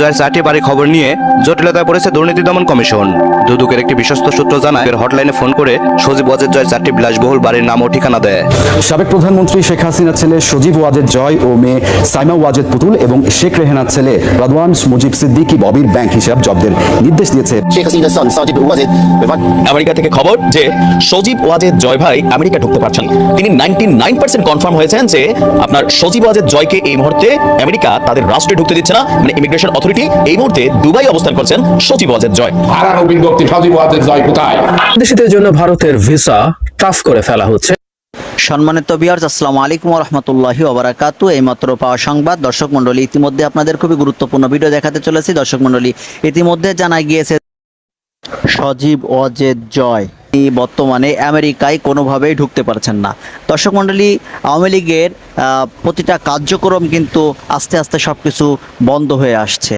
জয়ের 4টি বাড়ি খবর নিয়ে জটিলতায় পড়েছে দুর্নীতি দমন কমিশন। দুদকের একটি বিশ্বস্ত সূত্র জানায়, হটলাইনে ফোন করে সজীব ওয়াজেদ জয়ের 4টি বিলাসবহুল বাড়ির নাম ও ঠিকানা দেয়। সাবেক প্রধানমন্ত্রী শেখ হাসিনার ছেলে সজীব ওয়াজেদ জয় ও মেয়ে সাইমা ওয়াজেদ পুতুল এবং শেখ রেহানার ছেলে রাদওয়ান মুজিব সিদ্দিকী ববির ব্যাংক হিসাব জব্দের নির্দেশ দিয়েছে। আমেরিকা থেকে খবর যে সজীব ওয়াজেদ জয় ভাই আমেরিকা ঢুকতে পারছেন না। তিনি 99% কনফার্ম হয়েছেন যে আপনার সজীব ওয়াজেদ জয়কে এই মুহূর্তে আমেরিকা তাদের রাষ্ট্রে ঢুকতে দিচ্ছে না। মানে ইমিগ্রেশন অথরিটি এই মুহূর্তে দুবাই অবস্থান করছেন সজীব ওয়াজেদ জয়। হারানো বিজ্ঞপ্তি সজীব ওয়াজেদ জয় কোথায়? দেশিদের জন্য ভারতের ভিসা টাফ করে ফেলা হচ্ছে। সম্মানিত ভিউয়ার্স, আসসালামু আলাইকুম ওয়া রাহমাতুল্লাহি ওয়া বারাকাতুহু। এইমাত্র পাওয়া সংবাদ। দর্শক মণ্ডলী, ইতিমধ্যে আপনাদের খুবই গুরুত্বপূর্ণ ভিডিও দেখাতে চলেছি। দর্শক মণ্ডলী, ইতিমধ্যে জানা গিয়েছে সজীব ওয়াজেদ জয় বর্তমানে আমেরিকায় কোনোভাবেই ঢুকতে পারছেন না। দর্শক মণ্ডলী, আওয়ামী লীগের প্রতিটা কার্যক্রম কিন্তু আস্তে আস্তে সবকিছু বন্ধ হয়ে আসছে।